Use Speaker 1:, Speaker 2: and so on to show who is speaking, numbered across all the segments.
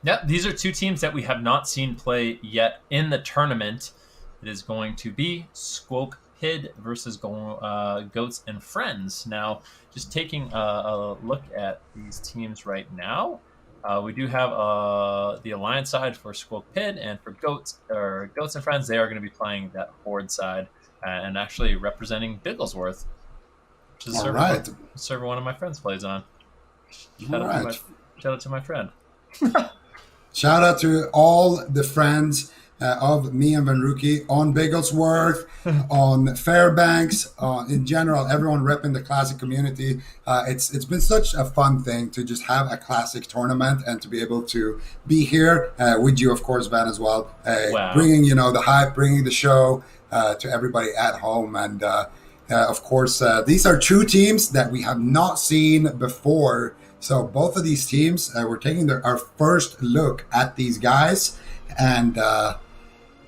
Speaker 1: Yep, these are two teams that we have not seen play yet in the tournament. It is going to be Squoke Pid versus Goats and Friends. Now, just taking a look at these teams right now, we do have the alliance side for Squoke Pid, and for Goats and Friends, they are going to be playing that Horde side and actually representing Bigglesworth, which is a server one of my friends plays on. Shout out to my friend.
Speaker 2: Shout out to all the friends of me and Venruki on Bigglesworth, on Fairbanks, in general, everyone repping the classic community. It's been such a fun thing to just have a classic tournament and to be able to be here with you, of course, Van, as well. Bringing, the hype, bringing the show to everybody at home. And of course, these are two teams that we have not seen before. So both of these teams, we're taking our first look at these guys, and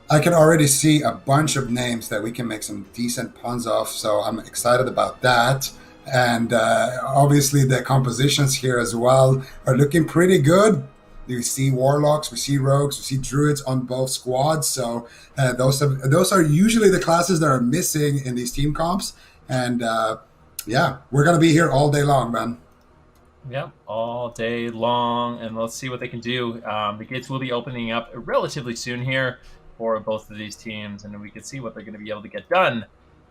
Speaker 2: I can already see a bunch of names that we can make some decent puns off, so I'm excited about that. And obviously the compositions here as well are looking pretty good. We see Warlocks, we see Rogues, we see Druids on both squads, so those are usually the classes that are missing in these team comps. And yeah, we're going to be here all day long, man.
Speaker 1: Yep, all day long, and let's see what they can do. The gates will be opening up relatively soon here for both of these teams, and we can see what they're going to be able to get done.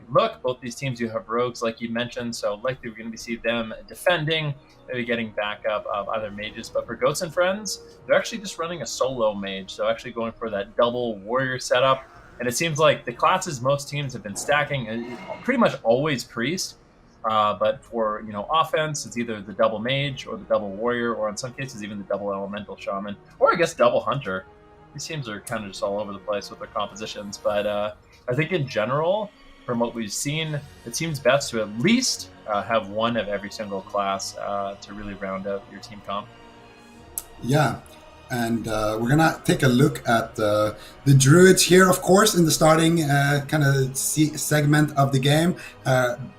Speaker 1: Look, both these teams do have rogues, like you mentioned, so likely we're going to see them defending, maybe getting backup of either mages. But for Goats and Friends, they're actually just running a solo mage, so actually going for that double warrior setup. And it seems like the classes most teams have been stacking, pretty much always priest. But for offense, it's either the double mage or the double warrior, or in some cases even the double elemental shaman, or I guess double hunter. These teams are kind of just all over the place with their compositions. But I think in general, from what we've seen, it seems best to at least have one of every single class to really round out your team comp.
Speaker 2: Yeah. And we're going to take a look at the Druids here, of course, in the starting kind of segment of the game.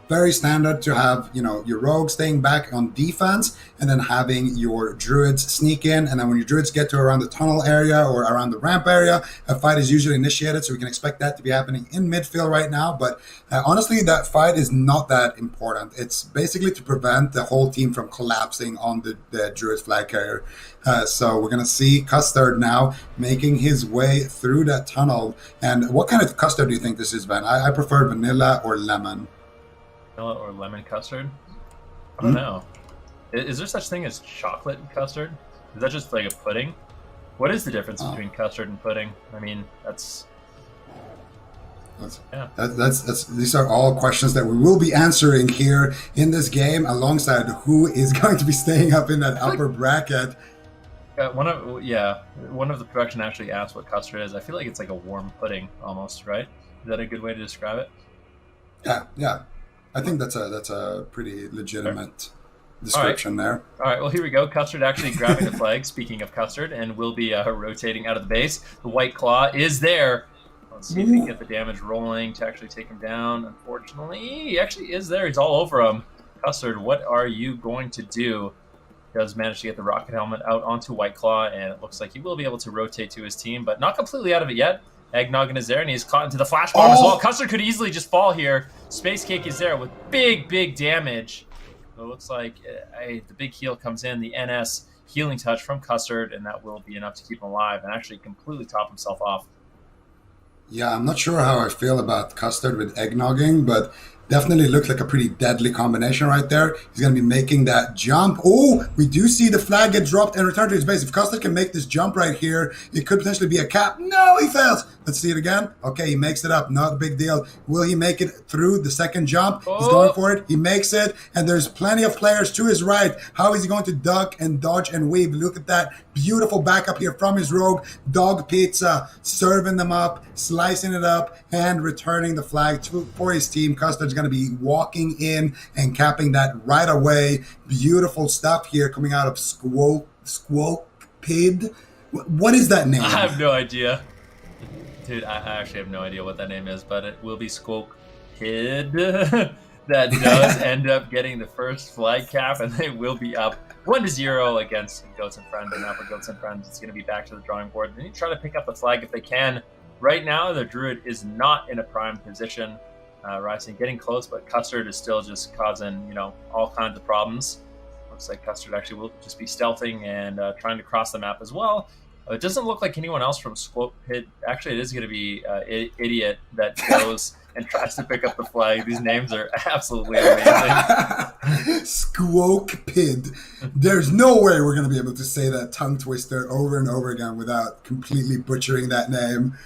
Speaker 2: Very standard to have, your Rogue staying back on defense and then having your Druids sneak in. And then when your Druids get to around the tunnel area or around the ramp area, a fight is usually initiated. So we can expect that to be happening in midfield right now. But honestly, that fight is not that important. It's basically to prevent the whole team from collapsing on the Druid flag carrier. So we're going to see Custard now making his way through that tunnel. And what kind of custard do you think this is, Ben? I prefer vanilla or lemon.
Speaker 1: Vanilla or lemon custard? I don't know. Is there such thing as chocolate custard? Is that just like a pudding? What is the difference between custard and pudding? I mean,
Speaker 2: these are all questions that we will be answering here in this game, alongside who is going to be staying up in that upper bracket.
Speaker 1: One of the production actually asked what custard is. I feel like it's like a warm pudding almost, right? Is that a good way to describe it?
Speaker 2: Yeah. I think that's a pretty legitimate description there.
Speaker 1: All right, well, here we go. Custard actually grabbing the flag, speaking of Custard, and will be rotating out of the base. The White Claw is there. Let's see if we can get the damage rolling to actually take him down. Unfortunately, he actually is there. He's all over him. Custard, what are you going to do? Does manage to get the rocket helmet out onto White Claw, and it looks like he will be able to rotate to his team, but not completely out of it yet. Eggnoggin is there, and he's caught into the flash bomb as well. Custard could easily just fall here. Space Cake is there with big damage. So it looks like the big heal comes in, the NS healing touch from Custard, and that will be enough to keep him alive and actually completely top himself off.
Speaker 2: Yeah, I'm not sure how I feel about Custard with eggnogging, but definitely looks like a pretty deadly combination right there. He's going to be making that jump. Oh, we do see the flag get dropped and return to his base. If Custard can make this jump right here, it could potentially be a cap. No, he fails. Let's see it again. Okay, he makes it up. Not a big deal. Will he make it through the second jump? He's going for it. He makes it. And there's plenty of players to his right. How is he going to duck and dodge and weave? Look at that beautiful backup here from his Rogue. Dog Pizza, serving them up, slicing it up, and returning the flag for his team. Custard's going to be walking in and capping that right away. Beautiful stuff here coming out of Squoke Pid. What is that name?
Speaker 1: I have no idea. Dude, I actually have no idea what that name is, but it will be Squoke Pid that does end up getting the first flag cap, and they will be up 1-0 against Goats and Friends, and now for Goats and Friends, it's going to be back to the drawing board. They need to try to pick up the flag if they can. Right now, the Druid is not in a prime position. Rising getting close, but Custard is still just causing, all kinds of problems. Looks like Custard actually will just be stealthing and trying to cross the map as well. It doesn't look like anyone else from Squoke Pid. Actually, it is going to be Idiot that goes and tries to pick up the flag. These names are absolutely amazing.
Speaker 2: Squoke Pid. There's no way we're going to be able to say that tongue twister over and over again without completely butchering that name.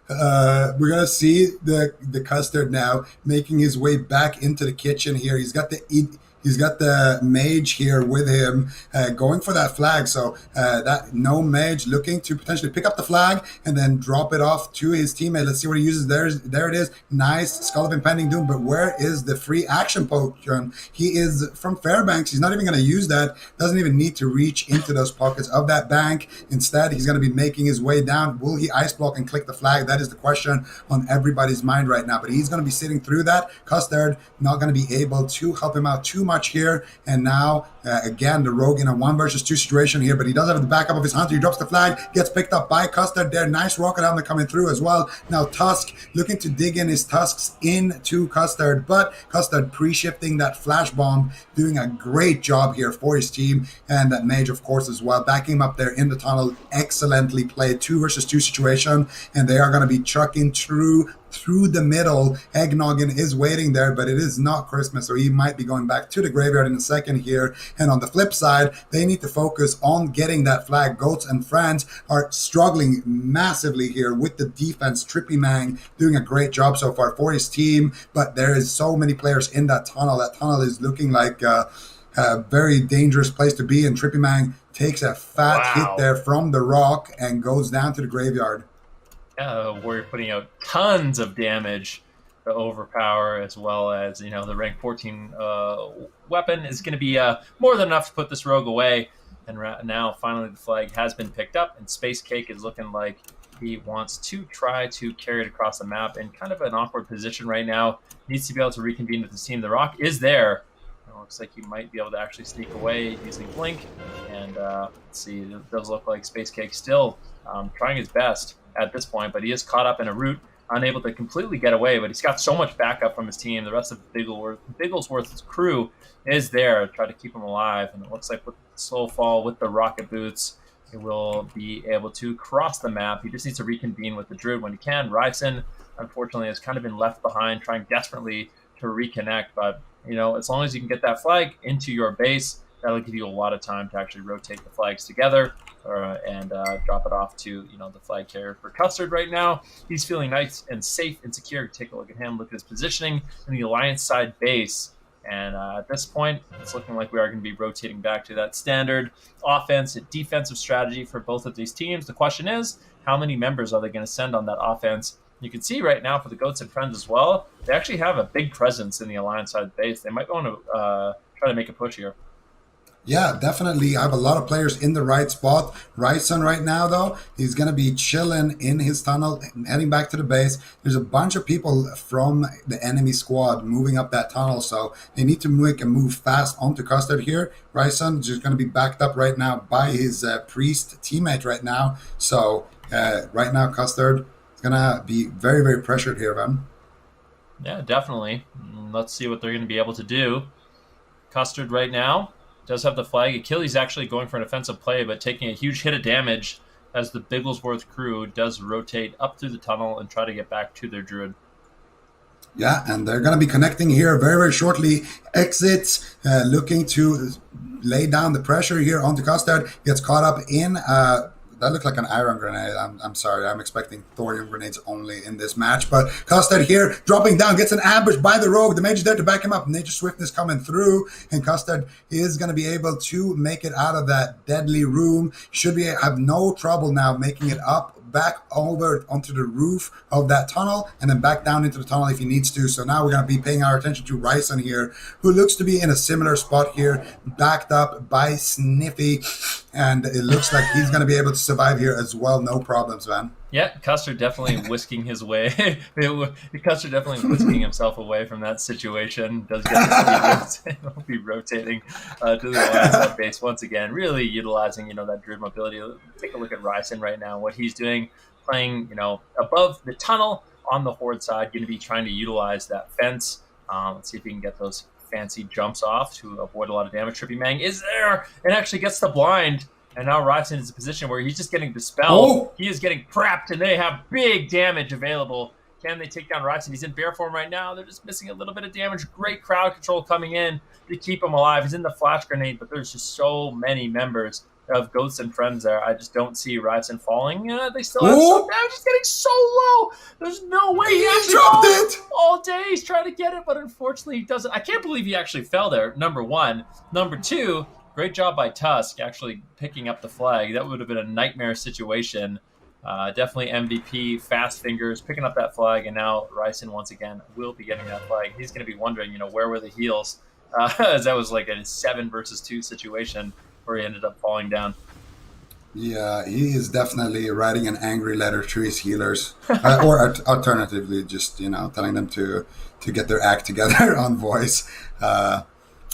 Speaker 2: We're gonna see the Custard now making his way back into the kitchen here. He's got the mage here with him, going for that flag. So that no mage looking to potentially pick up the flag and then drop it off to his teammate. Let's see what he uses. There it is. Nice Skull of Impending Doom. But where is the free action potion? He is from Fairbanks. He's not even going to use that. Doesn't even need to reach into those pockets of that bank. Instead, he's going to be making his way down. Will he ice block and click the flag? That is the question on everybody's mind right now. But he's going to be sitting through that. Custard not going to be able to help him out too much here, and now again the rogue in a 1 versus 2 situation here, but he does have the backup of his hunter. He drops the flag, gets picked up by Custard there. Nice rocket helmet coming through as well. Now Tusk looking to dig in his tusks into Custard, but Custard pre-shifting that flash bomb, doing a great job here for his team, and that mage of course as well, backing him up there in the tunnel. Excellently played 2 versus 2 situation, and they are going to be chucking through the middle. Eggnoggin is waiting there, but it is not Christmas, so he might be going back to the graveyard in a second here. And on the flip side, they need to focus on getting that flag. Goats and Friends are struggling massively here with the defense. Trippy Mang doing a great job so far for his team, but there is so many players in that tunnel. That tunnel is looking like a very dangerous place to be, and Trippy Mang takes a fat hit there from the rock and goes down to the graveyard.
Speaker 1: Warrior putting out tons of damage to overpower, as well as the rank 14 weapon is going to be more than enough to put this rogue away. And now finally the flag has been picked up, and Space Cake is looking like he wants to try to carry it across the map in kind of an awkward position right now. Needs to be able to reconvene with his team. The rock is there. It looks like he might be able to actually sneak away using Blink. And let's see, it does look like Space Cake still trying his best at this point, but he is caught up in a root, unable to completely get away, but he's got so much backup from his team. The rest of Bigglesworth's crew is there to try to keep him alive, and it looks like with Slow Fall, with the rocket boots, he will be able to cross the map. He just needs to reconvene with the Druid when he can. Ryson, unfortunately, has kind of been left behind, trying desperately to reconnect, but as long as you can get that flag into your base, that'll give you a lot of time to actually rotate the flags together and drop it off to the flag carrier. For Custard right now, he's feeling nice and safe and secure. Take a look at him, look at his positioning in the Alliance side base. And at this point, it's looking like we are going to be rotating back to that standard offense and defensive strategy for both of these teams. The question is, how many members are they going to send on that offense? You can see right now for the Goats and Friends as well, they actually have a big presence in the Alliance side base. They might want to try to make a push here.
Speaker 2: Yeah, definitely. I have a lot of players in the right spot. Ryson right now, though, he's going to be chilling in his tunnel, heading back to the base. There's a bunch of people from the enemy squad moving up that tunnel, so they need to make a move fast onto Custard here. Ryson is just going to be backed up right now by his priest teammate right now. So right now, Custard is going to be very, very pressured here, man.
Speaker 1: Yeah, definitely. Let's see what they're going to be able to do. Custard right now does have the flag. Achilles actually going for an offensive play, but taking a huge hit of damage as the Bigglesworth crew does rotate up through the tunnel and try to get back to their Druid.
Speaker 2: Yeah, and they're going to be connecting here very, very shortly. Exits, looking to lay down the pressure here onto Custard. Gets caught up in that looked like an iron grenade. I'm sorry. I'm expecting thorium grenades only in this match. But Custard here, dropping down, gets an ambush by the rogue. The mage is there to back him up. Nature Swiftness coming through. And Custard is going to be able to make it out of that deadly room. Should have no trouble now making it up, back over onto the roof of that tunnel, and then back down into the tunnel if he needs to. So now we're going to be paying our attention to Ryson here, who looks to be in a similar spot here, backed up by Sniffy, and it looks like he's going to be able to survive here as well. No problems, man.
Speaker 1: Yeah, Custer definitely whisking his way. Custer definitely whisking himself away from that situation. Does get the speed rotate. Will be rotating to the alliance side base once again, really utilizing that Druid mobility. Take a look at Ryzen right now, what he's doing, playing above the tunnel on the Horde side, going to be trying to utilize that fence. Let's see if he can get those fancy jumps off to avoid a lot of damage. Trippy Mang is there and actually gets the blind. And now Ryzen is in a position where he's just getting dispelled.
Speaker 2: Oh!
Speaker 1: He is getting prepped, and they have big damage available. Can they take down Ryzen? He's in bear form right now. They're just missing a little bit of damage. Great crowd control coming in to keep him alive. He's in the flash grenade, but there's just so many members of Goats and Friends there. I just don't see Ryzen falling. They still have some damage. He's getting so low. There's no way he actually
Speaker 2: dropped it
Speaker 1: all day. He's trying to get it, but unfortunately he doesn't. I can't believe he actually fell there, number one. Number two, great job by Tusk actually picking up the flag. That would have been a nightmare situation. Definitely MVP, fast fingers, picking up that flag, and now Ryzen once again will be getting that flag. He's going to be wondering, where were the heals? As that was like a 7 versus 2 situation where he ended up falling down.
Speaker 2: Yeah, he is definitely writing an angry letter to his healers, or alternatively, just telling them to get their act together on voice.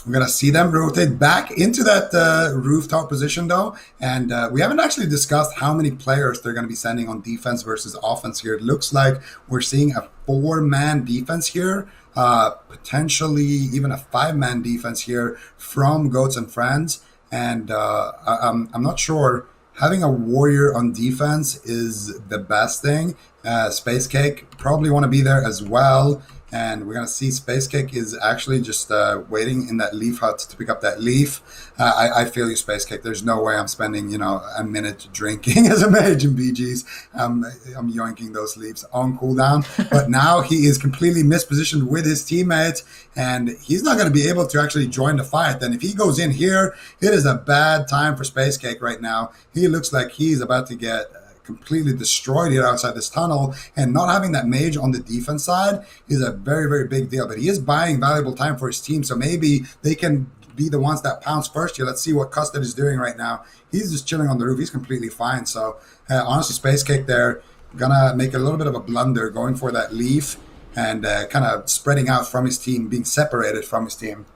Speaker 2: We're going to see them rotate back into that rooftop position, though. And we haven't actually discussed how many players they're going to be sending on defense versus offense here. It looks like we're seeing a 4-man defense here, potentially even a 5-man defense here from Goats and Friends. And I'm not sure. Having a warrior on defense is the best thing. Space Cake probably want to be there as well. And we're going to see Space Cake is actually just waiting in that leaf hut to pick up that leaf. I feel you, Space Cake. There's no way I'm spending, a minute drinking as a mage in BGs. I'm yoinking those leaves on cooldown. But now he is completely mispositioned with his teammates, and he's not going to be able to actually join the fight. And if he goes in here, it is a bad time for Space Cake right now. He looks like he's about to get completely destroyed here outside this tunnel, and not having that mage on the defense side is a very, very big deal. But he is buying valuable time for his team, so maybe they can be the ones that pounce first here. Let's see what Custard is doing right now. He's just chilling on the roof. He's completely fine. So honestly, Space Cake there gonna make a little bit of a blunder going for that leaf and kind of spreading out from his team, being separated from his team.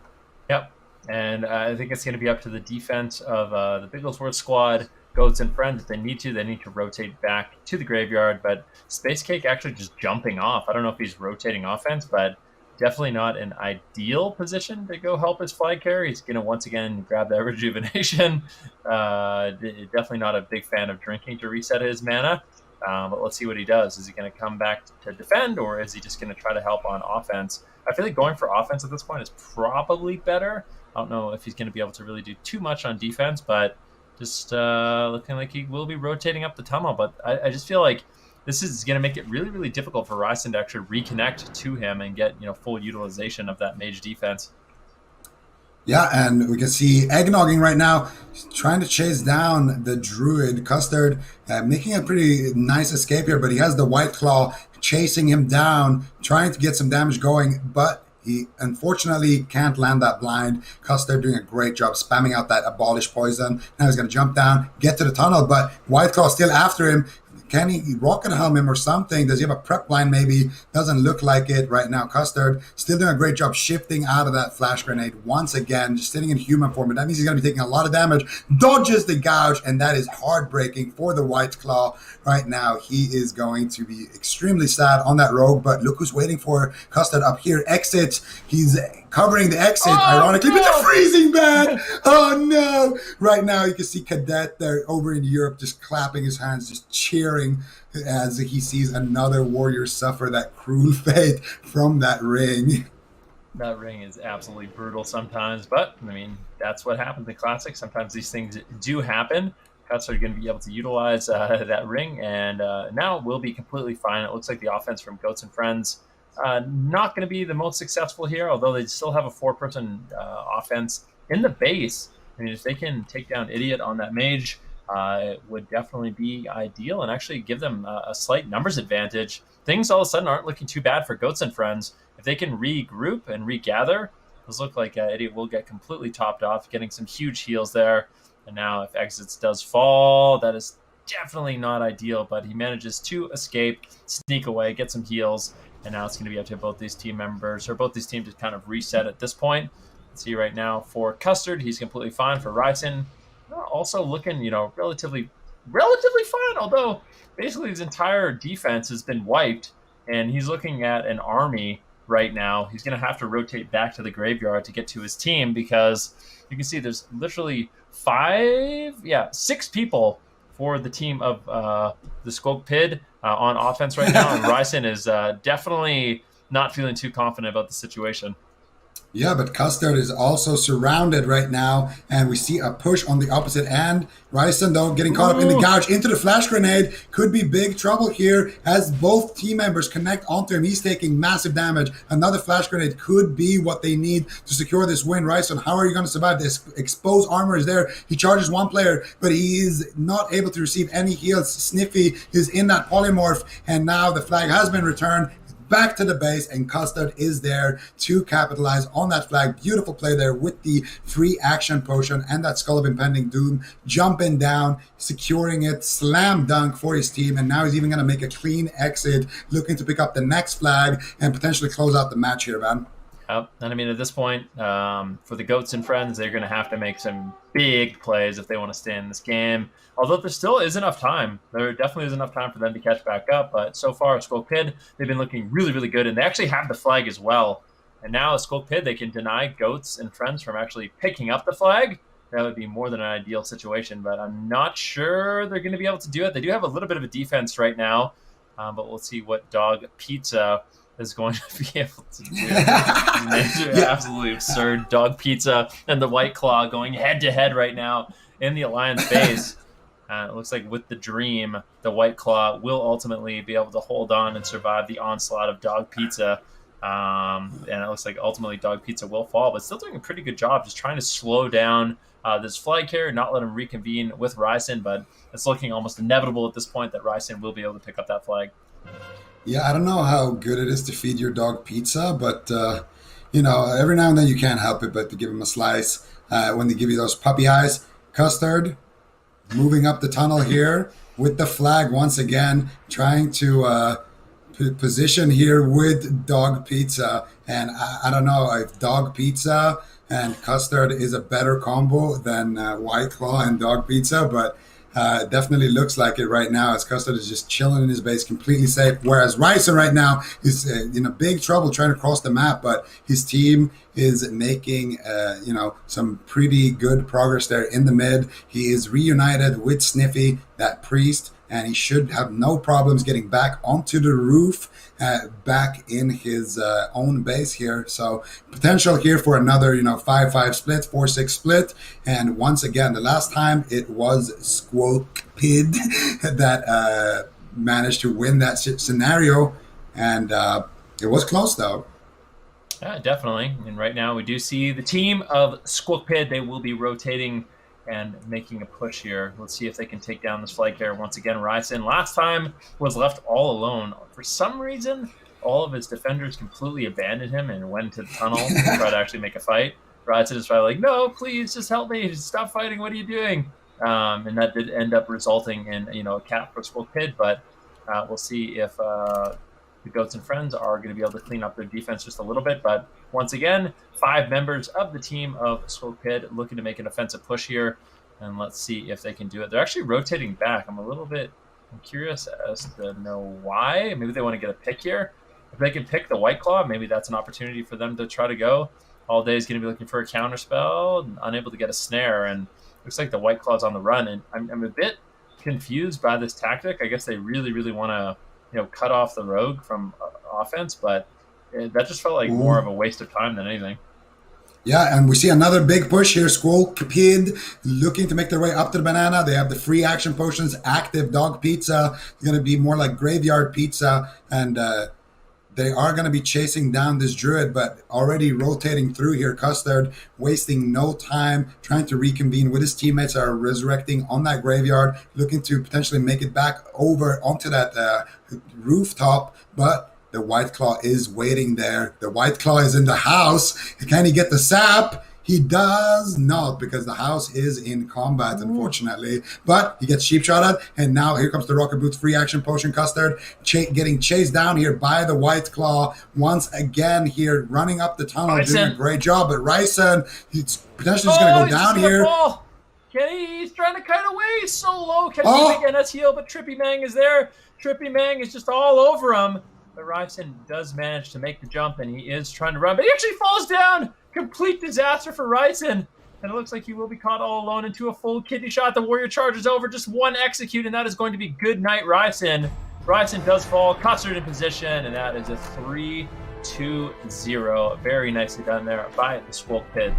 Speaker 1: Yep, and I think it's going to be up to the defense of the Bigglesworth squad. Goats and Friends, if they need to rotate back to the graveyard. But Space Cake actually just jumping off. I don't know if he's rotating offense, but definitely not an ideal position to go help his flag carrier. He's going to once again grab that rejuvenation. Definitely not a big fan of drinking to reset his mana. But let's see what he does. Is he going to come back to defend, or is he just going to try to help on offense? I feel like going for offense at this point is probably better. I don't know if he's going to be able to really do too much on defense, but just looking like he will be rotating up the tunnel. But I just feel like this is going to make it really, really difficult for Ryzen to actually reconnect to him and get full utilization of that mage defense.
Speaker 2: Yeah, and we can see Eggnogging right now, trying to chase down the Druid. Custard making a pretty nice escape here, but he has the White Claw chasing him down, trying to get some damage going, but he unfortunately can't land that blind. Custard doing a great job spamming out that Abolish Poison. Now he's going to jump down, get to the tunnel, but White Claw still after him. Can he rocket helm him or something? Does he have a prep line maybe? Doesn't look like it right now. Custard still doing a great job shifting out of that flash grenade once again, just sitting in human form. But that means he's going to be taking a lot of damage. Dodges the gouge, and that is heartbreaking for the White Claw right now. He is going to be extremely sad on that rogue, but look who's waiting for Custard up here. Exit. He's covering the exit, ironically,
Speaker 1: no!
Speaker 2: with the freezing ban. Oh no! Right now you can see Cadet there over in Europe just clapping his hands, just cheering as he sees another warrior suffer that cruel fate from that ring.
Speaker 1: That ring is absolutely brutal sometimes, but I mean, that's what happens in Classic. Sometimes these things do happen. Cuts are going to be able to utilize that ring, and now we'll be completely fine. It looks like the offense from Goats and Friends not going to be the most successful here, although they still have a 4-person offense in the base. I mean, if they can take down Idiot on that mage, it would definitely be ideal and actually give them a slight numbers advantage. Things all of a sudden aren't looking too bad for Goats and Friends. If they can regroup and regather, those look like Idiot will get completely topped off, getting some huge heals there. And now if Exits does fall, that is definitely not ideal, but he manages to escape, sneak away, get some heals, and now it's going to be up to both these team members, or both these teams, to kind of reset at this point. Let's see right now for Custard, he's completely fine. For Ryson, also looking, relatively fine, although basically his entire defense has been wiped, and he's looking at an army right now. He's going to have to rotate back to the graveyard to get to his team, because you can see there's literally 6 people for the team of the Squoke Pid on offense right now, and Ryson is definitely not feeling too confident about the situation.
Speaker 2: Yeah, but Custard is also surrounded right now, and we see a push on the opposite end. Ryson, though, getting caught up in the gouge into the flash grenade. Could be big trouble here as both team members connect onto him. He's taking massive damage. Another flash grenade could be what they need to secure this win. Ryson, how are you going to survive? This exposed armor is there. He charges one player, but he is not able to receive any heals. Sniffy is in that polymorph, and now the flag has been returned. Back to the base, and Custard is there to capitalize on that flag. Beautiful play there with the free action potion and that Skull of Impending Doom, jumping down, securing it, slam dunk for his team, and now he's even going to make a clean exit, looking to pick up the next flag and potentially close out the match here, man.
Speaker 1: Yep. And I mean, at this point, for the Goats and Friends, they're going to have to make some big plays if they want to stay in this game. Although there still is enough time. There definitely is enough time for them to catch back up. But so far, Squoke Pid, they've been looking really, really good. And they actually have the flag as well. And now, Squoke Pid, they can deny Goats and Friends from actually picking up the flag. That would be more than an ideal situation. But I'm not sure they're going to be able to do it. They do have a little bit of a defense right now. But we'll see what Dog Pizza is going to be able to do. Absolutely absurd. Dog Pizza and the White Claw going head-to-head right now in the Alliance base. It looks like with the Dream, the White Claw will ultimately be able to hold on and survive the onslaught of Dog Pizza. And it looks like ultimately Dog Pizza will fall, but still doing a pretty good job just trying to slow down this flag carrier, not let him reconvene with Ryson, but it's looking almost inevitable at this point that Ryson will be able to pick up that flag.
Speaker 2: Yeah, I don't know how good it is to feed your dog pizza, but, every now and then you can't help it but to give him a slice when they give you those puppy eyes. Custard moving up the tunnel here with the flag once again, trying to position here with Dog Pizza. And I don't know if Dog Pizza and Custard is a better combo than White Claw and Dog Pizza, but definitely looks like it right now, as Custard is just chilling in his base, completely safe. Whereas Ryson right now is in a big trouble trying to cross the map, but his team is making some pretty good progress there in the mid. He is reunited with Sniffy, that priest, and he should have no problems getting back onto the roof, back in his own base here. So potential here for another 5-5 split, 4-6 split. And once again, the last time it was Squoke Pid that managed to win that scenario, and it was close though.
Speaker 1: Yeah, definitely. And right now we do see the team of Squoke Pid. They will be rotating and making a push here. Let's see if they can take down this flag carrier once again. Ryson last time was left all alone. For some reason, all of his defenders completely abandoned him and went to the tunnel to try to actually make a fight. Ryson is probably like, no, please, just help me. Stop fighting. What are you doing? And that did end up resulting in a cap for Squoke Pid, but we'll see if the Goats and Friends are going to be able to clean up their defense just a little bit. But once again, 5 members of the team of Squoke Pid looking to make an offensive push here. And let's see if they can do it. They're actually rotating back. I'm curious as to know why. Maybe they want to get a pick here. If they can pick the White Claw, maybe that's an opportunity for them to try to go. All Day is going to be looking for a counter spell, and unable to get a snare. And looks like the White Claw's on the run. And I'm a bit confused by this tactic. I guess they really, really want to cut off the rogue from offense, but that just felt like more of a waste of time than anything.
Speaker 2: Yeah, and we see another big push here. Squoke Pid looking to make their way up to the banana. They have the free action potions, active Dog Pizza. It's going to be more like Graveyard Pizza, and they are going to be chasing down this druid, but already rotating through here. Custard wasting no time, trying to reconvene with his teammates that are resurrecting on that graveyard, looking to potentially make it back over onto that rooftop, but the White Claw is waiting there. The White Claw is in the house. Can he get the sap? He does not, because the house is in combat, unfortunately. But he gets sheep shot at, and now here comes the Rocket Boots free action potion custard, getting chased down here by the White Claw once again here, running up the tunnel, doing a great job. But Ryson, he's potentially just going to go down here.
Speaker 1: Fall. He's trying to kite away. He's so low. Can he again as heal? But Trippy Mang is there. Trippy Mang is just all over him. But Ryson does manage to make the jump, and he is trying to run. But he actually falls down. Complete disaster for Ryson. And it looks like he will be caught all alone into a full kidney shot. The warrior charges over. Just one execute, and that is going to be good night, Ryson. Ryson does fall. Custard in position, and that is a 3-2-0. Very nicely done there by the Squoke Pid.